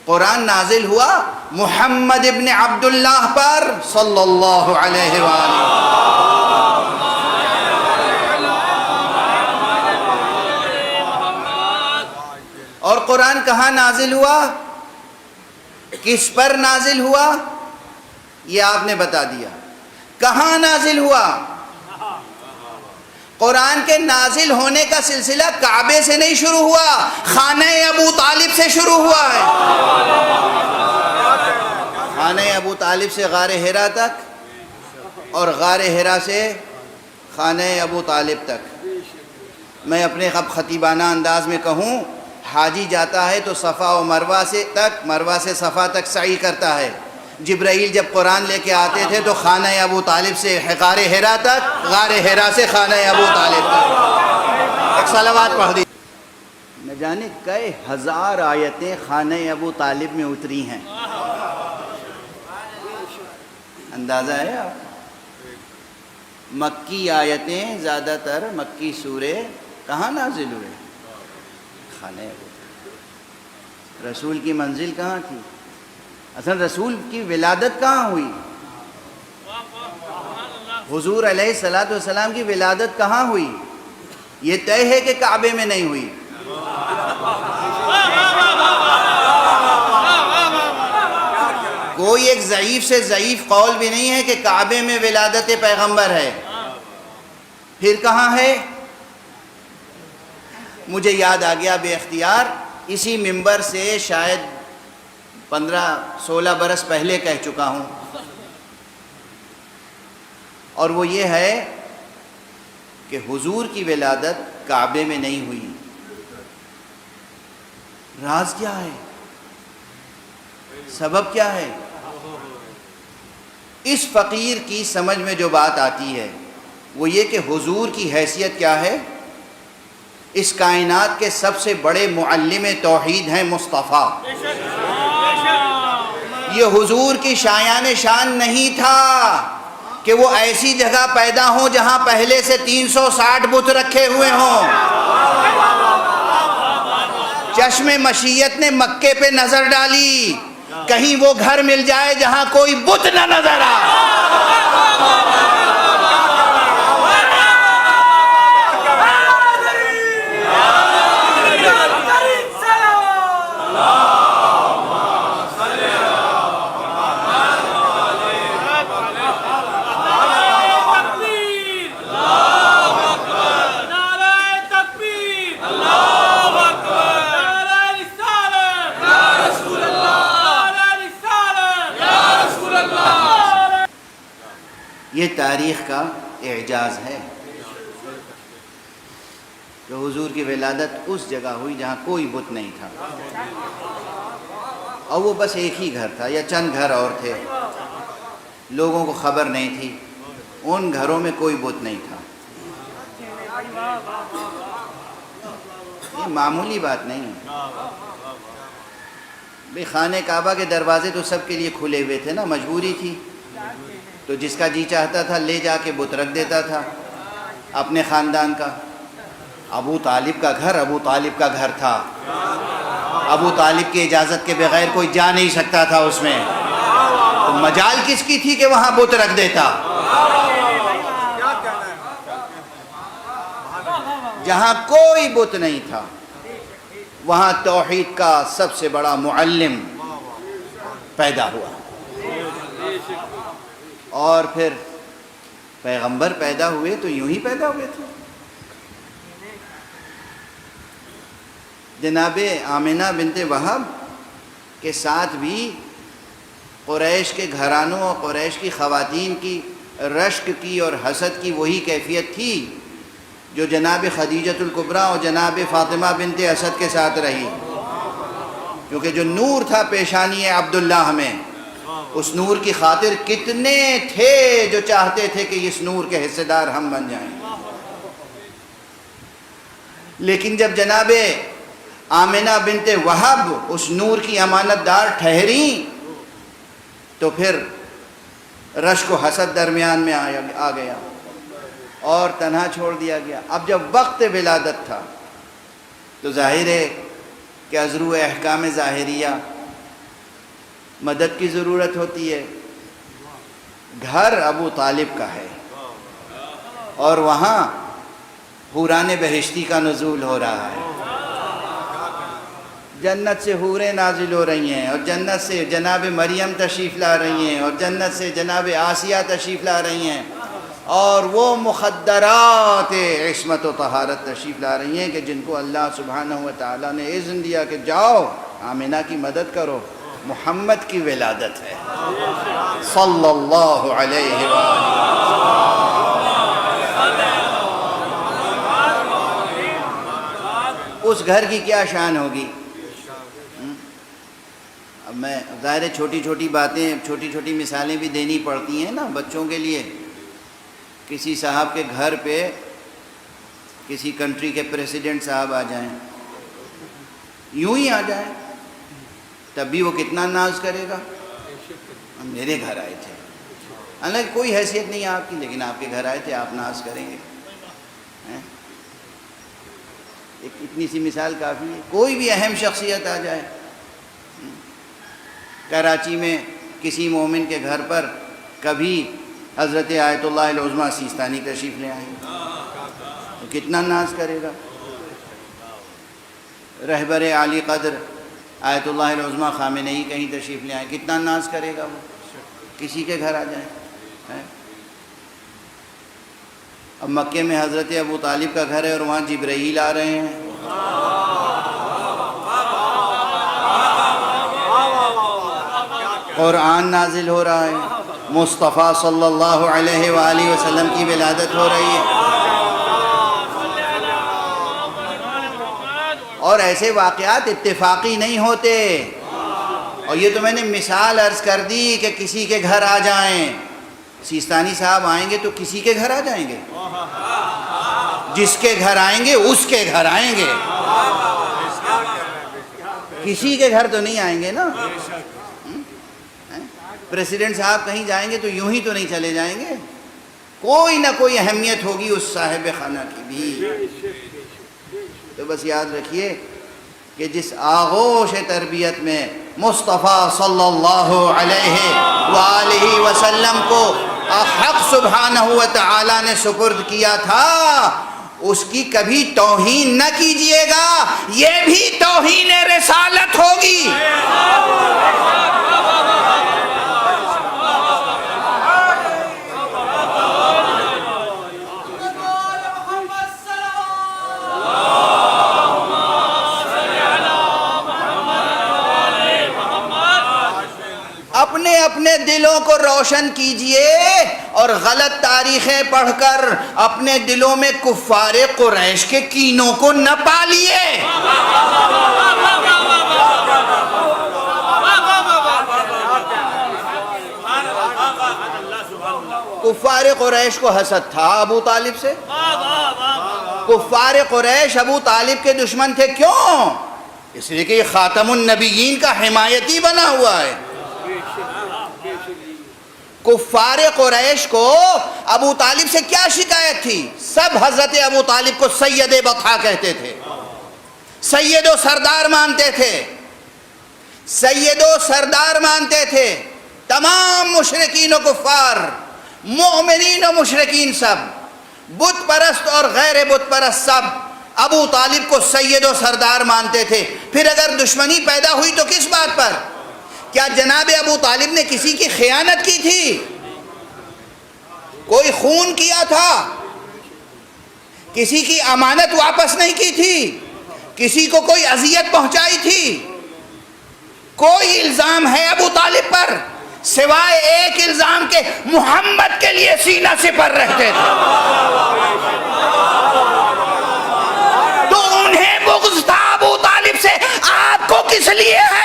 قرآن نازل ہوا محمد ابن عبداللہ پر صلی اللہ علیہ وآلہ. اور قرآن کہاں نازل ہوا، کس پر نازل ہوا، یہ آپ نے بتا دیا. کہاں نازل ہوا؟ قرآن کے نازل ہونے کا سلسلہ کعبے سے نہیں شروع ہوا، خانہ ابو طالب سے شروع ہوا ہے. خانہ ابو طالب سے غار حرا تک، اور غار حرا سے خانہ ابو طالب تک. میں اپنے خطیبانہ انداز میں کہوں، حاجی جاتا ہے تو صفا و مروہ سے تک، مروہ سے صفا تک سعی کرتا ہے. جبرائیل جب قرآن لے کے آتے تھے تو خانہ ابو طالب سے غار حرا تک، غار حرا سے خانہ ابو طالب تک. ایک صلوات پڑھ دی. نہ جانے کئی ہزار آیتیں خانہ ابو طالب میں اتری ہیں. اندازہ ہے آپ؟ مکی آیتیں زیادہ تر، مکی سورے کہاں نازل ہوئے؟ خانہ ابو طالب. رسول کی منزل کہاں تھی؟ اصل رسول کی ولادت کہاں ہوئی؟ حضور علیہ السلام کی ولادت کہاں ہوئی؟ یہ طے ہے کہ کعبے میں نہیں ہوئی. کوئی ایک ضعیف سے ضعیف قول بھی نہیں ہے کہ کعبے میں ولادت پیغمبر ہے. پھر کہاں ہے؟ مجھے یاد آ گیا بے اختیار، اسی منبر سے شاید 15-16 برس پہلے کہہ چکا ہوں، اور وہ یہ ہے کہ حضور کی ولادت کعبے میں نہیں ہوئی. راز کیا ہے؟ سبب کیا ہے؟ اس فقیر کی سمجھ میں جو بات آتی ہے وہ یہ کہ حضور کی حیثیت کیا ہے؟ اس کائنات کے سب سے بڑے معلم توحید ہیں مصطفیٰ. یہ حضور کی شایان شان نہیں تھا کہ وہ ایسی جگہ پیدا ہوں جہاں پہلے سے 360 بت رکھے ہوئے ہوں. چشم مشیت نے مکے پہ نظر ڈالی، کہیں وہ گھر مل جائے جہاں کوئی بت نہ نظر آئے. یہ تاریخ کا اعجاز ہے کہ حضور کی ولادت اس جگہ ہوئی جہاں کوئی بت نہیں تھا، اور وہ بس ایک ہی گھر تھا یا چند گھر اور تھے. لوگوں کو خبر نہیں تھی، ان گھروں میں کوئی بت نہیں تھا. یہ معمولی بات نہیں ہے. بھئی خانہ کعبہ کے دروازے تو سب کے لیے کھلے ہوئے تھے نا، مجبوری تھی. تو جس کا جی چاہتا تھا لے جا کے بت رکھ دیتا تھا اپنے خاندان کا. ابو طالب کا گھر ابو طالب کا گھر تھا. ابو طالب کی اجازت کے بغیر کوئی جا نہیں سکتا تھا اس میں. تو مجال کس کی تھی کہ وہاں بت رکھ دیتا؟ جہاں کوئی بت نہیں تھا وہاں توحید کا سب سے بڑا معلم پیدا ہوا. اور پھر پیغمبر پیدا ہوئے تو یوں ہی پیدا ہوئے تھے. جناب آمنہ بنت وہب کے ساتھ بھی قریش کے گھرانوں اور قریش کی خواتین کی رشک کی اور حسد کی وہی کیفیت تھی جو جناب خدیجۃ الکبریٰ اور جناب فاطمہ بنت اسد کے ساتھ رہی. کیونکہ جو نور تھا پیشانی عبداللہ میں، اس نور کی خاطر کتنے تھے جو چاہتے تھے کہ اس نور کے حصے دار ہم بن جائیں. لیکن جب جناب آمنہ بنت وہب اس نور کی امانت دار ٹھہری تو پھر رشک و حسد درمیان میں آ گیا اور تنہا چھوڑ دیا گیا. اب جب وقت ولادت تھا تو ظاہر ہے کہ از روئے احکام ظاہریہ مدد کی ضرورت ہوتی ہے. گھر ابو طالب کا ہے اور وہاں حوران بہشتی کا نزول ہو رہا ہے. جنت سے حوریں نازل ہو رہی ہیں اور جنت سے جناب مریم تشریف لا رہی ہیں اور جنت سے جناب آسیہ تشریف لا رہی ہیں اور وہ مخدرات عصمت و طہارت تشریف لا رہی ہیں کہ جن کو اللہ سبحانہ و تعالیٰ نے اذن دیا کہ جاؤ آمنہ کی مدد کرو. محمد کی ولادت ہے صلی اللہ علیہ وآلہ. اس گھر کی کیا شان ہوگی. اب میں ظاہر چھوٹی چھوٹی باتیں چھوٹی چھوٹی مثالیں بھی دینی پڑتی ہیں نا بچوں کے لیے. کسی صاحب کے گھر پہ کسی کنٹری کے پریسیڈنٹ صاحب آ جائیں, یوں ہی آ جائیں, تب بھی وہ کتنا ناز کرے گا. میرے گھر آئے تھے, حالانکہ کوئی حیثیت نہیں ہے آپ کی, لیکن آپ کے گھر آئے تھے, آپ ناز کریں گے. ایک اتنی سی مثال کافی ہے. کوئی بھی اہم شخصیت آ جائے, کراچی میں کسی مومن کے گھر پر کبھی حضرت آیت اللہ العظمیٰ سیستانی تشریف لے آئیں تو کتنا ناز کرے گا. رہبر عالی قدر آیت اللہ العظمیٰ خامنئی کہیں تشریف لے آئیں, کتنا ناز کرے گا وہ کسی کے گھر آ جائیں. اب مکے میں حضرت ابو طالب کا گھر ہے اور وہاں جبرائیل آ رہے ہیں. قرآن نازل ہو رہا ہے, مصطفیٰ صلی اللہ علیہ وآلہ وسلم کی ولادت ہو رہی ہے. اور ایسے واقعات اتفاقی نہیں ہوتے. اور یہ تو میں نے مثال عرض کر دی کہ کسی کے گھر آ جائیں. سیستانی صاحب آئیں گے تو کسی کے گھر آ جائیں گے, جس کے گھر آئیں گے اس کے گھر آئیں گے, کسی کے گھر تو نہیں آئیں گے نا. پریسیڈنٹ صاحب کہیں جائیں گے تو یوں ہی تو نہیں چلے جائیں گے, کوئی نہ کوئی اہمیت ہوگی اس صاحب خانہ کی بھی. تو بس یاد رکھیے کہ جس آغوش تربیت میں مصطفیٰ صلی اللہ علیہ وآلہ وسلم کو حق سبحانہ و تعالی نے سپرد کیا تھا, اس کی کبھی توہین نہ کیجئے گا, یہ بھی توہین رسالت ہوگی. اپنے اپنے دلوں کو روشن کیجئے اور غلط تاریخیں پڑھ کر اپنے دلوں میں کفار قریش کے کینوں کو نہ پالیے. کفار قریش کو حسد تھا ابو طالب سے. کفار قریش ابو طالب کے دشمن تھے. کیوں؟ اس لیے کہ یہ خاتم النبیین کا حمایتی بنا ہوا ہے. کفار قریش کو ابو طالب سے کیا شکایت تھی؟ سب حضرت ابو طالب کو سید بطحا کہتے تھے, سید و سردار مانتے تھے, سید و سردار مانتے تھے. تمام مشرکین و کفار, مومنین و مشرکین, سب بت پرست اور غیر بت پرست, سب ابو طالب کو سید و سردار مانتے تھے. پھر اگر دشمنی پیدا ہوئی تو کس بات پر؟ کیا جناب ابو طالب نے کسی کی خیانت کی تھی؟ کوئی خون کیا تھا؟ کسی کی امانت واپس نہیں کی تھی؟ کسی کو کوئی اذیت پہنچائی تھی؟ کوئی الزام ہے ابو طالب پر سوائے ایک الزام کے محمد کے لیے سینہ سپر رہتے تھے. تو انہیں بغض تھا ابو طالب سے, آپ کو کس لیے ہے؟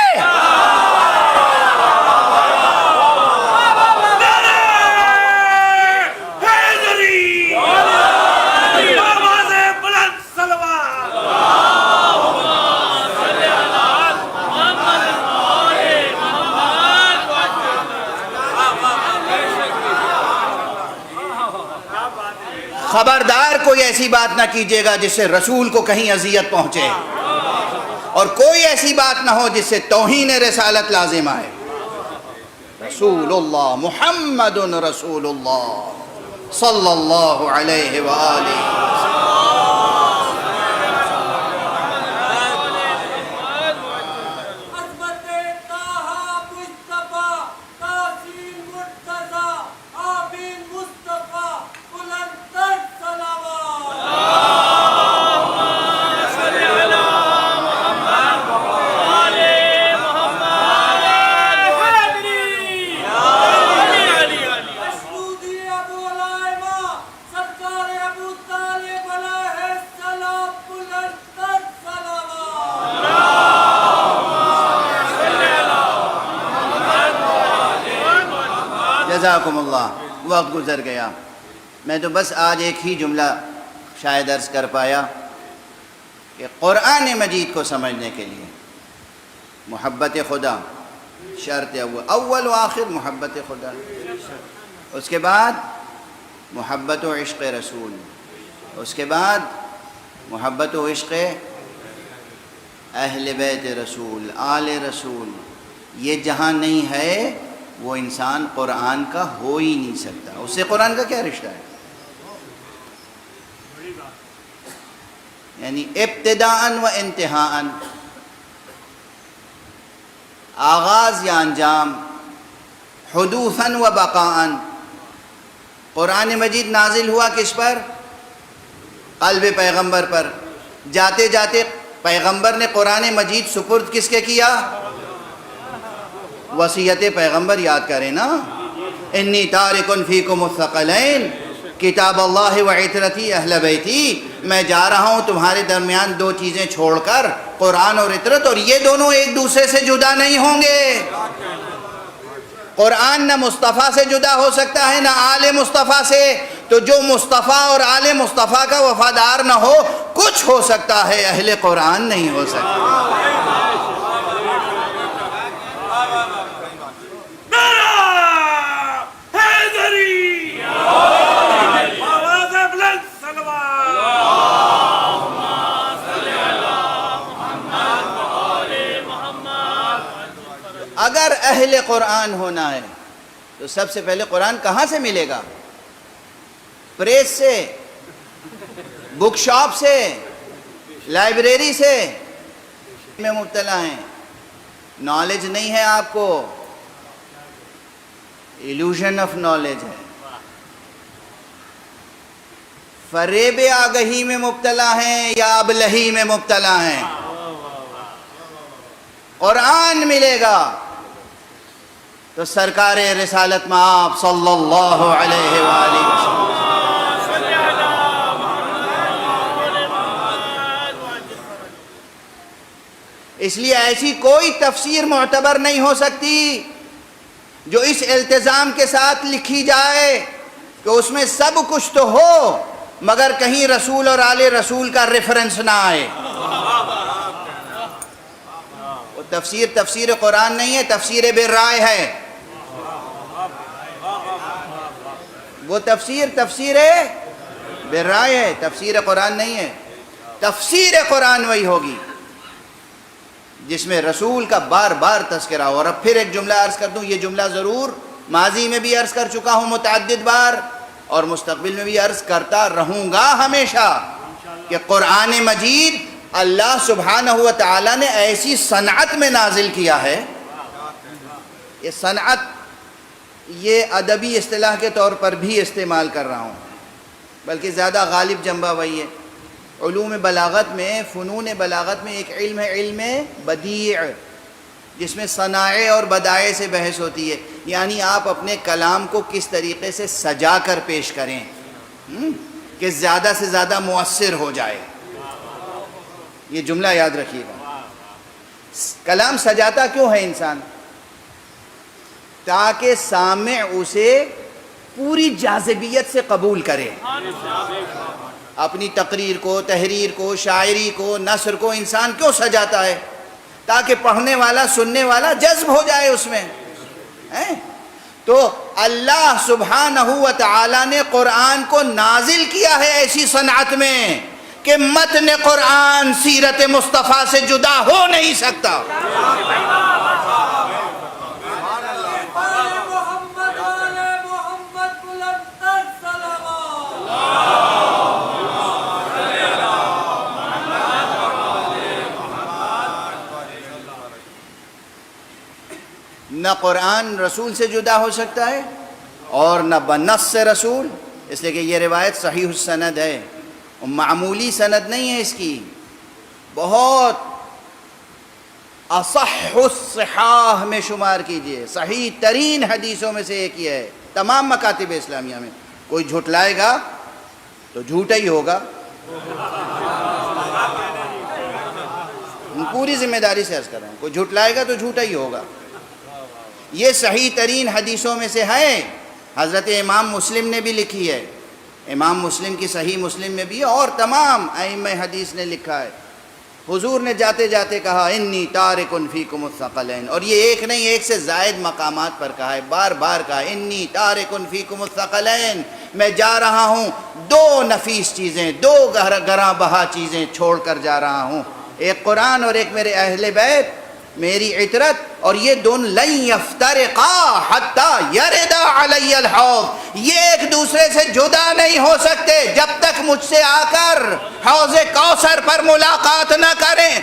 خبردار کوئی ایسی بات نہ کیجیے گا جس سے رسول کو کہیں اذیت پہنچے, اور کوئی ایسی بات نہ ہو جس سے توہین رسالت لازم آئے. رسول اللہ محمد رسول اللہ صلی اللہ علیہ وآلہ جزاکم اللہ۔ وقت گزر گیا، میں تو بس آج ایک ہی جملہ شاید عرض کر پایا کہ قرآن مجید کو سمجھنے کے لیے محبت خدا شرط اول و آخر محبت خدا، اس کے بعد محبت و عشق رسول، اس کے بعد محبت و عشق اہل بیت رسول آل رسول۔ یہ جہاں نہیں ہے وہ انسان قرآن کا ہو ہی نہیں سکتا، اس سے قرآن کا کیا رشتہ ہے؟ یعنی ابتداءً و انتہاءً، آغاز یا انجام، حدوثاً و بقاءً۔ قرآن مجید نازل ہوا کس پر؟ قلب پیغمبر پر۔ جاتے جاتے پیغمبر نے قرآن مجید سپرد کس کے کیا؟ وصیت پیغمبر یاد کریں نا، انی تارک فیکم الثقلین کتاب اللہ و عطرتی اہل بیتی، میں جا رہا ہوں تمہارے درمیان دو چیزیں چھوڑ کر، قرآن اور عطرت، اور یہ دونوں ایک دوسرے سے جدا نہیں ہوں گے۔ قرآن نہ مصطفیٰ سے جدا ہو سکتا ہے نہ آل مصطفیٰ سے، تو جو مصطفیٰ اور آل مصطفیٰ کا وفادار نہ ہو، کچھ ہو سکتا ہے، اہل قرآن نہیں ہو سکتا۔ اگر اہل قرآن ہونا ہے تو سب سے پہلے قرآن کہاں سے ملے گا؟ پریس سے، بک شاپ سے، لائبریری سے میں مبتلا ہیں، نالج نہیں ہے آپ کو، ایلوژن آف نالج ہے، فریب آگہی میں مبتلا ہیں یا ابلہی میں مبتلا ہیں۔ قرآن ملے گا تو سرکار رسالت مآب صلی اللہ علیہ وآلہ وسلم۔ اس لیے ایسی کوئی تفسیر معتبر نہیں ہو سکتی جو اس التزام کے ساتھ لکھی جائے کہ اس میں سب کچھ تو ہو مگر کہیں رسول اور آل رسول کا ریفرنس نہ آئے۔ وہ تفسیر قرآن نہیں ہے، تفسیر بالرائے ہے۔ وہ تفسیر بالرائے ہے، تفسیر قرآن نہیں ہے۔ تفسیر قرآن وہی ہوگی جس میں رسول کا بار بار تذکرہ ہو۔ اور اب پھر ایک جملہ عرض کر دوں، یہ جملہ ضرور ماضی میں بھی عرض کر چکا ہوں متعدد بار، اور مستقبل میں بھی عرض کرتا رہوں گا ہمیشہ، کہ قرآن مجید اللہ سبحانہ و تعالیٰ نے ایسی صنعت میں نازل کیا ہے۔ یہ صنعت یہ ادبی اصطلاح کے طور پر بھی استعمال کر رہا ہوں، بلکہ زیادہ غالب جنبہ وہی ہے۔ علوم بلاغت میں، فنون بلاغت میں ایک علم ہے، علم بدیع، جس میں صنائع اور بدائع سے بحث ہوتی ہے، یعنی آپ اپنے کلام کو کس طریقے سے سجا کر پیش کریں کہ زیادہ سے زیادہ مؤثر ہو جائے۔ یہ جملہ یاد رکھیے گا۔ کلام سجاتا کیوں ہے انسان؟ تاکہ سامع اسے پوری جاذبیت سے قبول کرے۔ اپنی تقریر کو، تحریر کو، شاعری کو، نثر کو انسان کیوں سجاتا ہے؟ تاکہ پڑھنے والا، سننے والا جذب ہو جائے اس میں۔ تو اللہ سبحانہ و تعالی نے قرآن کو نازل کیا ہے ایسی صنعت میں کہ متن قرآن سیرت مصطفیٰ سے جدا ہو نہیں سکتا۔ نہ قرآن رسول سے جدا ہو سکتا ہے اور نہ بنص رسول، اس لیے کہ یہ روایت صحیح السند ہے، معمولی سند نہیں ہے اس کی، بہت اصح الصحاح میں شمار کیجئے، صحیح ترین حدیثوں میں سے ایک یہ ہے تمام مکاتب اسلامیہ میں۔ کوئی جھٹلائے گا تو جھوٹا ہی ہوگا، پوری ذمہ داری سے عرض کر رہے ہیں، کوئی جھٹلائے گا تو جھوٹا ہی ہوگا۔ یہ صحیح ترین حدیثوں میں سے ہے، حضرت امام مسلم نے بھی لکھی ہے، امام مسلم کی صحیح مسلم میں بھی ہے، اور تمام ائمہ حدیث نے لکھا ہے۔ حضور نے جاتے جاتے کہا انی تارک فیکم الثقلین، اور یہ ایک نہیں، ایک سے زائد مقامات پر کہا ہے، بار بار کہا انی تارک فیکم الثقلین، میں جا رہا ہوں دو نفیس چیزیں، دو گراں بہا چیزیں چھوڑ کر جا رہا ہوں، ایک قرآن اور ایک میرے اہل بیت، میری عطرت، اور یہ دونوں لن یفترقا حتی یردا علی الحوض، یہ ایک دوسرے سے جدا نہیں ہو سکتے جب تک مجھ سے آ کر حوض کوثر پر ملاقات نہ کریں۔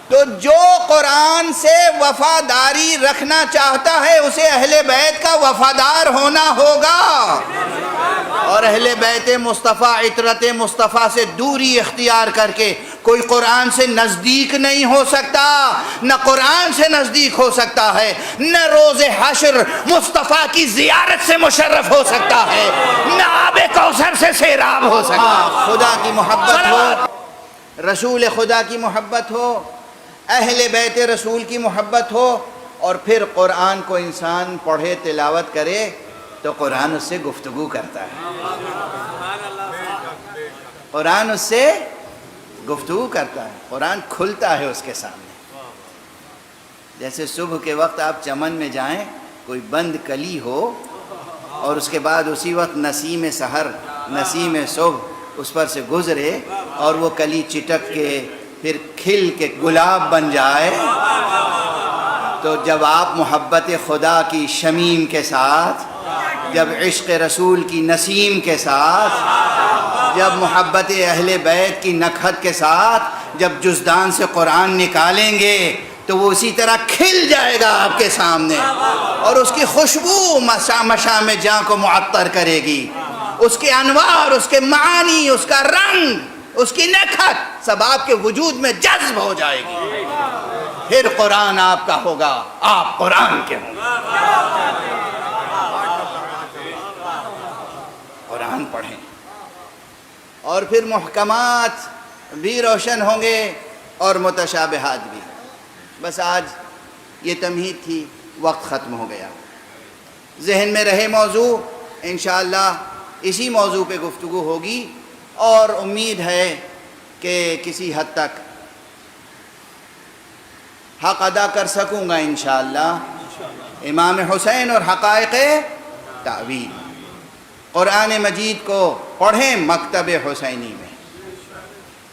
تو جو قرآن سے وفاداری رکھنا چاہتا ہے اسے اہل بیت کا وفادار ہونا ہوگا، اور اہل بیت مصطفیٰ عطرت مصطفیٰ سے دوری اختیار کر کے کوئی قرآن سے نزدیک نہیں ہو سکتا، نہ قرآن سے نزدیک ہو سکتا ہے، نہ روز حشر مصطفیٰ کی زیارت سے مشرف ہو سکتا ہے، نہ آب کوثر سے سیراب ہو سکتا ہے۔ خدا کی محبت ہو، رسول خدا کی محبت ہو، اہل بیت رسول کی محبت ہو، اور پھر قرآن کو انسان پڑھے تلاوت کرے تو قرآن اس سے گفتگو کرتا ہے، قرآن اس سے گفتگو کرتا ہے، قرآن کھلتا ہے اس کے سامنے۔ جیسے صبح کے وقت آپ چمن میں جائیں، کوئی بند کلی ہو، اور اس کے بعد اسی وقت نسیم سحر، نسیم صبح اس پر سے گزرے، اور وہ کلی چٹک کے پھر کھل کے گلاب بن جائے، تو جب آپ محبت خدا کی شمیم کے ساتھ، جب عشق رسول کی نسیم کے ساتھ، جب محبت اہل بیت کی نکہت کے ساتھ جب جزدان سے قرآن نکالیں گے تو وہ اسی طرح کھل جائے گا آپ کے سامنے، اور اس کی خوشبو مشام جاں کو معطر کرے گی، اس کے انوار، اس کے معانی، اس کا رنگ، اس کی نکہت سب آپ کے وجود میں جذب ہو جائے گی۔ پھر قرآن آپ کا ہوگا، آپ قرآن کے ہوں گے۔ قرآن پڑھیں، اور پھر محکمات بھی روشن ہوں گے اور متشابہات بھی۔ بس آج یہ تمہید تھی، وقت ختم ہو گیا۔ ذہن میں رہے موضوع، انشاءاللہ اسی موضوع پہ گفتگو ہوگی، اور امید ہے کہ کسی حد تک حق ادا کر سکوں گا انشاءاللہ۔ امام حسین اور حقائق تعویل، قرآن مجید کو پڑھیں مکتب حسینی میں،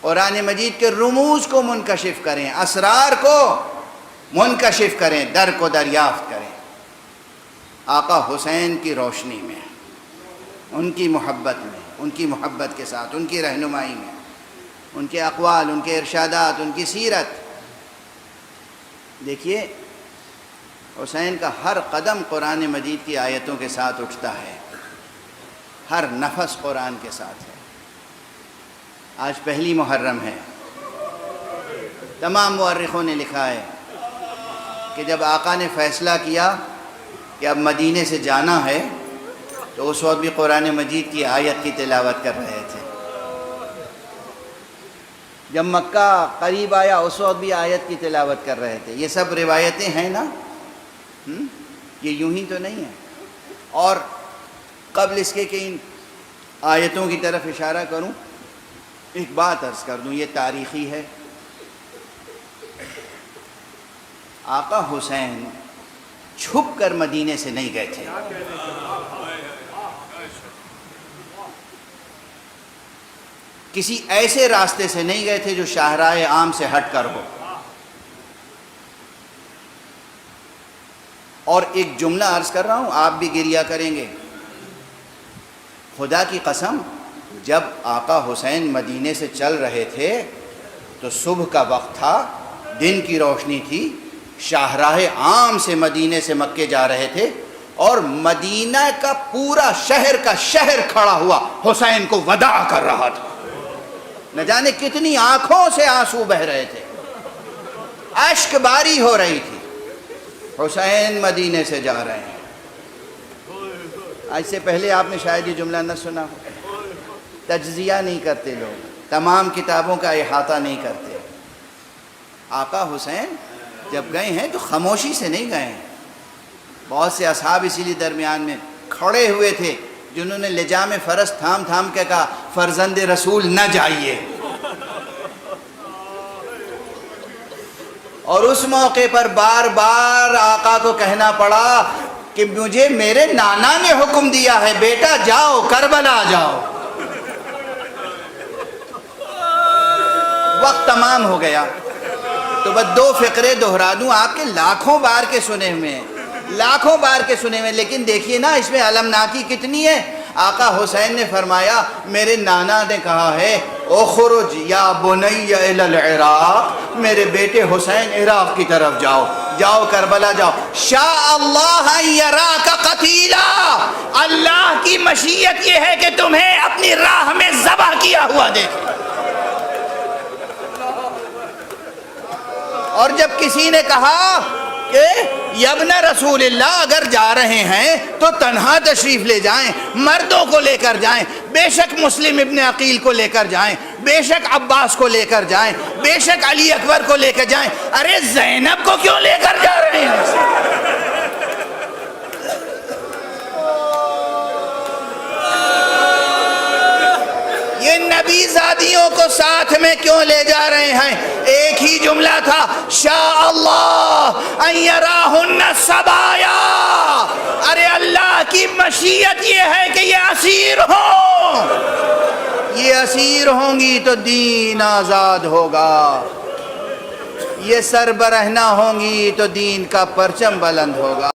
قرآن مجید کے رموز کو منکشف کریں، اسرار کو منکشف کریں، در کو دریافت کریں، آقا حسین کی روشنی میں، ان کی محبت میں، ان کی محبت کے ساتھ، ان کی رہنمائی میں، ان کے اقوال، ان کے ارشادات، ان کی سیرت۔ دیکھیے حسین کا ہر قدم قرآن مجید کی آیتوں کے ساتھ اٹھتا ہے، ہر نفس قرآن کے ساتھ ہے۔ آج پہلی محرم ہے، تمام مورخوں نے لکھا ہے کہ جب آقا نے فیصلہ کیا کہ اب مدینے سے جانا ہے تو اس وقت بھی قرآن مجید کی آیت کی تلاوت کر رہے تھے، جب مکہ قریب آیا اس وقت بھی آیت کی تلاوت کر رہے تھے۔ یہ سب روایتیں ہیں نا، یہ یوں ہی تو نہیں ہے۔ اور قبل اس کے کہ ان آیتوں کی طرف اشارہ کروں، ایک بات عرض کر دوں، یہ تاریخی ہے۔ آقا حسین چھپ کر مدینے سے نہیں گئے تھے، کسی ایسے راستے سے نہیں گئے تھے جو شاہراہ عام سے ہٹ کر ہو۔ اور ایک جملہ عرض کر رہا ہوں، آپ بھی گریہ کریں گے، خدا کی قسم، جب آقا حسین مدینے سے چل رہے تھے تو صبح کا وقت تھا، دن کی روشنی تھی، شاہراہ عام سے مدینے سے مکے جا رہے تھے اور مدینہ کا پورا شہر کا شہر کھڑا ہوا حسین کو وداع کر رہا تھا. نہ جانے کتنی آنکھوں سے آنسو بہ رہے تھے، اشک باری ہو رہی تھی. حسین مدینے سے جا رہے ہیں. آج سے پہلے آپ نے شاید یہ جملہ نہ سنا ہو. تجزیہ نہیں کرتے لوگ، تمام کتابوں کا احاطہ نہیں کرتے. آقا حسین جب گئے ہیں تو خاموشی سے نہیں گئے ہیں. بہت سے اصحاب اسی لیے درمیان میں کھڑے ہوئے تھے جنہوں نے لجام فرس تھام تھام کے کہا فرزند رسول نہ جائیے. اور اس موقع پر بار بار آقا کو کہنا پڑا کہ مجھے میرے نانا نے حکم دیا ہے بیٹا جاؤ کربلا جاؤ. وقت تمام ہو گیا تو بس 2 فقرے دہرا دوں. آپ کے لاکھوں بار کے سنے ہوئے ہیں، لاکھوں بار کے سنے ہوئے، لیکن دیکھیے نا اس میں المناکی کتنی ہے. آقا حسین نے فرمایا میرے نانا نے کہا ہے اخرج یا بنی الی العراق، میرے بیٹے حسین عراق کی طرف جاؤ، جاؤ کربلا جاؤ. شاء اللہ ان یراک قتیلا، اللہ کی مشیت یہ ہے کہ تمہیں اپنی راہ میں ذبح کیا ہوا دیکھے. اور جب کسی نے کہا کہ یابن رسول اللہ اگر جا رہے ہیں تو تنہا تشریف لے جائیں، مردوں کو لے کر جائیں، بے شک مسلم ابن عقیل کو لے کر جائیں، بے شک عباس کو لے کر جائیں، بے شک علی اکبر کو لے کر جائیں، ارے زینب کو کیوں لے کر جا رہے ہیں؟ یہ نبی زادیوں کو ساتھ میں کیوں لے جا رہے ہیں؟ ایک ہی جملہ تھا شاء اللہ ان یراہن الصبایا. ارے اللہ کی مشیت یہ ہے کہ یہ اسیر ہوں، یہ اسیر ہوں گی تو دین آزاد ہوگا، یہ سربرہنہ ہوں گی تو دین کا پرچم بلند ہوگا.